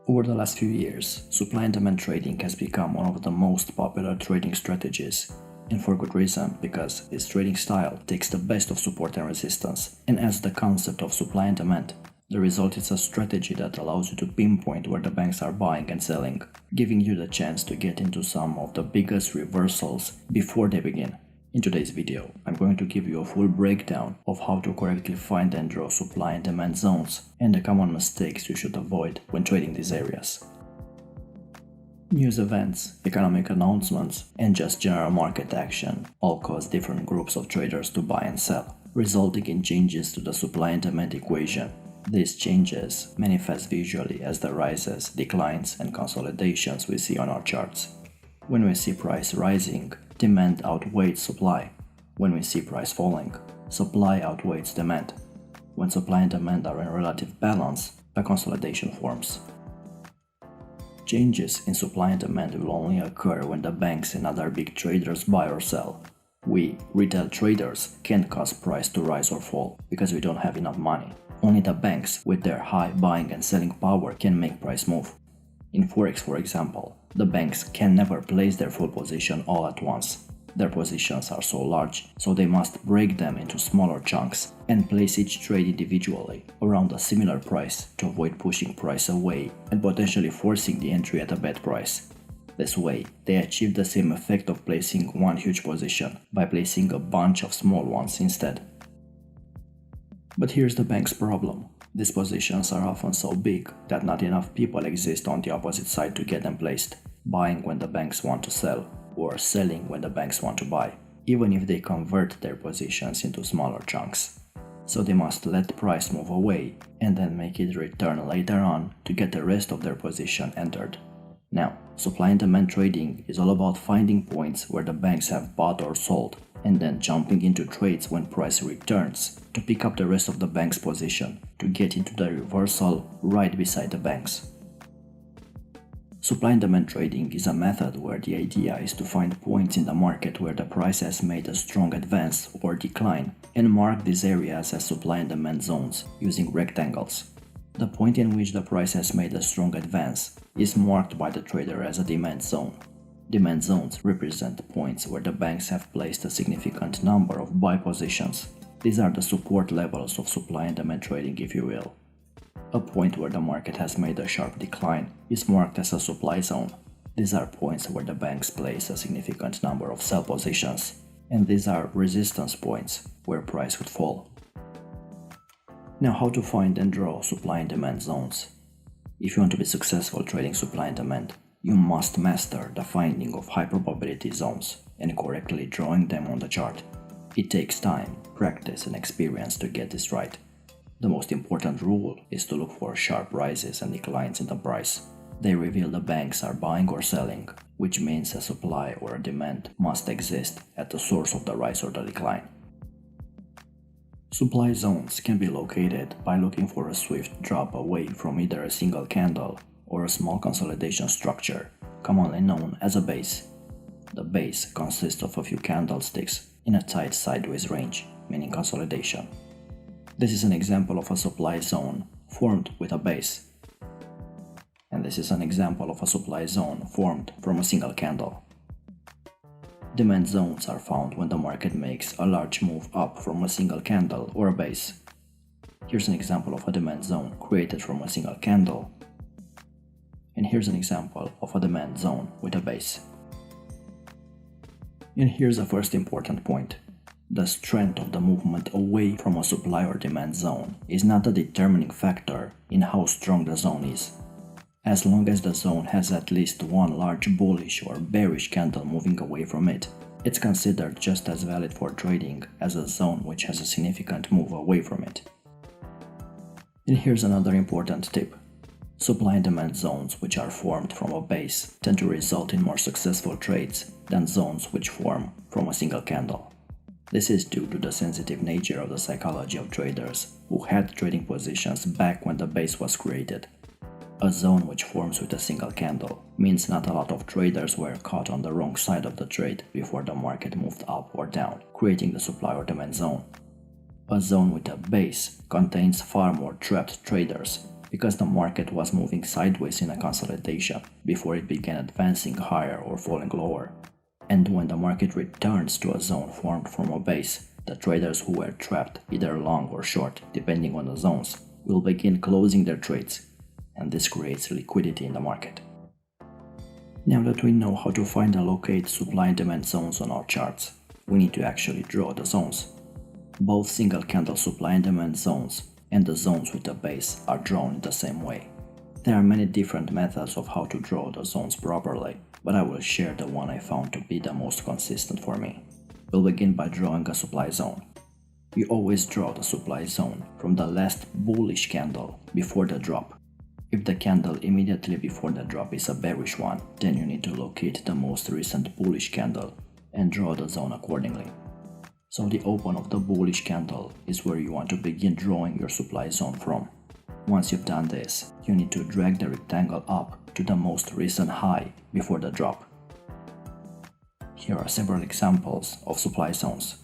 Over the last few years, supply and demand trading has become one of the most popular trading strategies. And for good reason, because this trading style takes the best of support and resistance and adds the concept of supply and demand. The result is a strategy that allows you to pinpoint where the banks are buying and selling, giving you the chance to get into some of the biggest reversals before they begin. In today's video, I'm going to give you a full breakdown of how to correctly find and draw supply and demand zones and the common mistakes you should avoid when trading these areas. News events, economic announcements, and just general market action all cause different groups of traders to buy and sell, resulting in changes to the supply and demand equation. These changes manifest visually as the rises, declines, and consolidations we see on our charts. When we see price rising, demand outweighs supply. When we see price falling, supply outweighs demand. When supply and demand are in relative balance, a consolidation forms. Changes in supply and demand will only occur when the banks and other big traders buy or sell. We, retail traders, can't cause price to rise or fall because we don't have enough money. Only the banks, with their high buying and selling power, can make price move. In Forex, for example, the banks can never place their full position all at once. Their positions are so large, so they must break them into smaller chunks and place each trade individually around a similar price to avoid pushing price away and potentially forcing the entry at a bad price. This way, they achieve the same effect of placing one huge position by placing a bunch of small ones instead. But here's the bank's problem. These positions are often so big that not enough people exist on the opposite side to get them placed, buying when the banks want to sell, or selling when the banks want to buy, even if they convert their positions into smaller chunks. So they must let price move away and then make it return later on to get the rest of their position entered. Now, supply and demand trading is all about finding points where the banks have bought or sold, and then jumping into trades when price returns to pick up the rest of the bank's position to get into the reversal right beside the banks. Supply and demand trading is a method where the idea is to find points in the market where the price has made a strong advance or decline and mark these areas as supply and demand zones using rectangles. The point in which the price has made a strong advance is marked by the trader as a demand zone. Demand zones represent points where the banks have placed a significant number of buy positions. These are the support levels of supply and demand trading, if you will. A point where the market has made a sharp decline is marked as a supply zone. These are points where the banks place a significant number of sell positions, and these are resistance points where price would fall. Now, how to find and draw supply and demand zones? If you want to be successful trading supply and demand, you must master the finding of high probability zones and correctly drawing them on the chart. It takes time, practice, and experience to get this right. The most important rule is to look for sharp rises and declines in the price. They reveal the banks are buying or selling, which means a supply or a demand must exist at the source of the rise or the decline. Supply zones can be located by looking for a swift drop away from either a single candle or a small consolidation structure, commonly known as a base. The base consists of a few candlesticks in a tight sideways range, meaning consolidation. This is an example of a supply zone formed with a base. And this is an example of a supply zone formed from a single candle. Demand zones are found when the market makes a large move up from a single candle or a base. Here's an example of a demand zone created from a single candle. And here's an example of a demand zone with a base. And here's the first important point. The strength of the movement away from a supply or demand zone is not a determining factor in how strong the zone is. As long as the zone has at least one large bullish or bearish candle moving away from it, it's considered just as valid for trading as a zone which has a significant move away from it. And here's another important tip. Supply and demand zones which are formed from a base tend to result in more successful trades than zones which form from a single candle. This is due to the sensitive nature of the psychology of traders who had trading positions back when the base was created. A zone which forms with a single candle means not a lot of traders were caught on the wrong side of the trade before the market moved up or down, creating the supply or demand zone. A zone with a base contains far more trapped traders because the market was moving sideways in a consolidation before it began advancing higher or falling lower. And when the market returns to a zone formed from a base, the traders who were trapped, either long or short, depending on the zones, will begin closing their trades, and this creates liquidity in the market. Now that we know how to find and locate supply and demand zones on our charts, we need to actually draw the zones. Both single candle supply and demand zones and the zones with a base are drawn in the same way. There are many different methods of how to draw the zones properly, but I will share the one I found to be the most consistent for me. We'll begin by drawing a supply zone. You always draw the supply zone from the last bullish candle before the drop. If the candle immediately before the drop is a bearish one, then you need to locate the most recent bullish candle and draw the zone accordingly. So the open of the bullish candle is where you want to begin drawing your supply zone from. Once you've done this, you need to drag the rectangle up to the most recent high before the drop. Here are several examples of supply zones.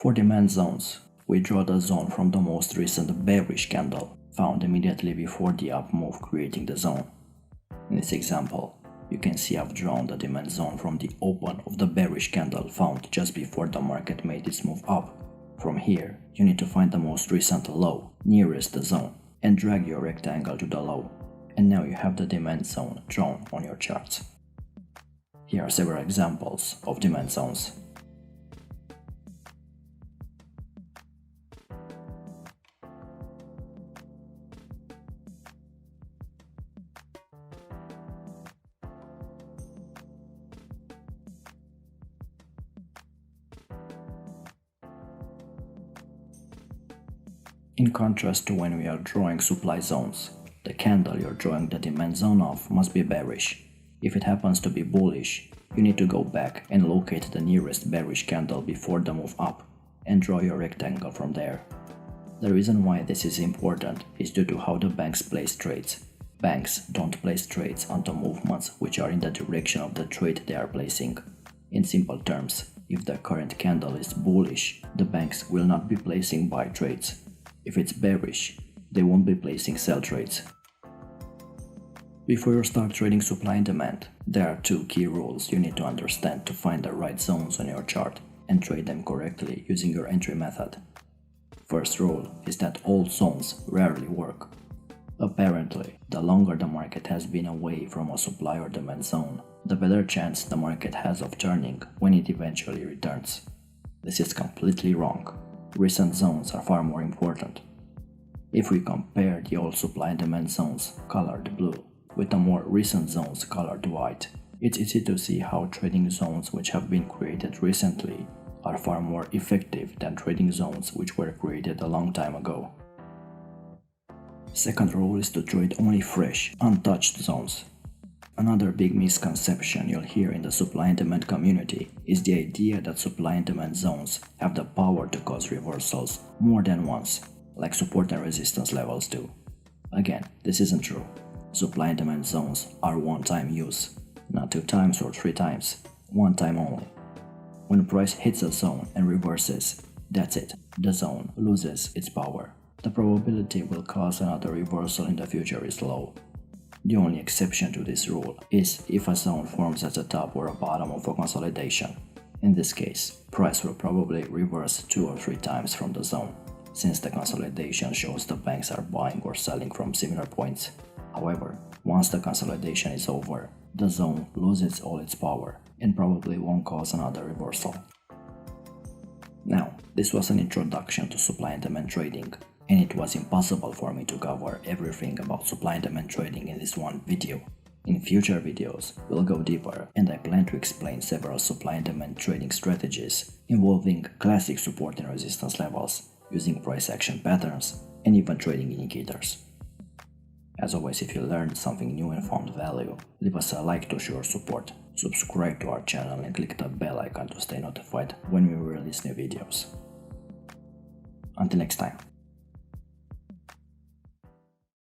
For demand zones, we draw the zone from the most recent bearish candle found immediately before the up move, creating the zone. In this example, you can see I've drawn the demand zone from the open of the bearish candle found just before the market made its move up. From here, you need to find the most recent low nearest the zone and drag your rectangle to the low. And now you have the demand zone drawn on your charts. Here are several examples of demand zones. In contrast to when we are drawing supply zones, the candle you're drawing the demand zone of must be bearish. If it happens to be bullish, you need to go back and locate the nearest bearish candle before the move up and draw your rectangle from there. The reason why this is important is due to how the banks place trades. Banks don't place trades onto movements which are in the direction of the trade they are placing. In simple terms, if the current candle is bullish, the banks will not be placing buy trades. If it's bearish, they won't be placing sell trades. Before you start trading supply and demand, there are two key rules you need to understand to find the right zones on your chart and trade them correctly using your entry method. First rule is that all zones rarely work. Apparently, the longer the market has been away from a supply or demand zone, the better chance the market has of turning when it eventually returns. This is completely wrong. Recent zones are far more important. If we compare the old supply and demand zones, colored blue, with the more recent zones colored white, it's easy to see how trading zones which have been created recently are far more effective than trading zones which were created a long time ago. Second rule is to trade only fresh, untouched zones. Another big misconception you'll hear in the supply and demand community is the idea that supply and demand zones have the power to cause reversals more than once, like support and resistance levels do. Again, this isn't true. Supply and demand zones are one-time use, not 2 times or 3 times, one time only. When price hits a zone and reverses, that's it, the zone loses its power. The probability will cause another reversal in the future is low. The only exception to this rule is if a zone forms at the top or a bottom of a consolidation. In this case, price will probably reverse 2 or 3 times from the zone, since the consolidation shows the banks are buying or selling from similar points. However, once the consolidation is over, the zone loses all its power and probably won't cause another reversal. Now, this was an introduction to supply and demand trading, and it was impossible for me to cover everything about supply and demand trading in this one video. In future videos, we'll go deeper, and I plan to explain several supply and demand trading strategies involving classic support and resistance levels, using price action patterns, and even trading indicators. As always, if you learned something new and found value, leave us a like to show your support, subscribe to our channel and click the bell icon to stay notified when we release new videos. Until next time.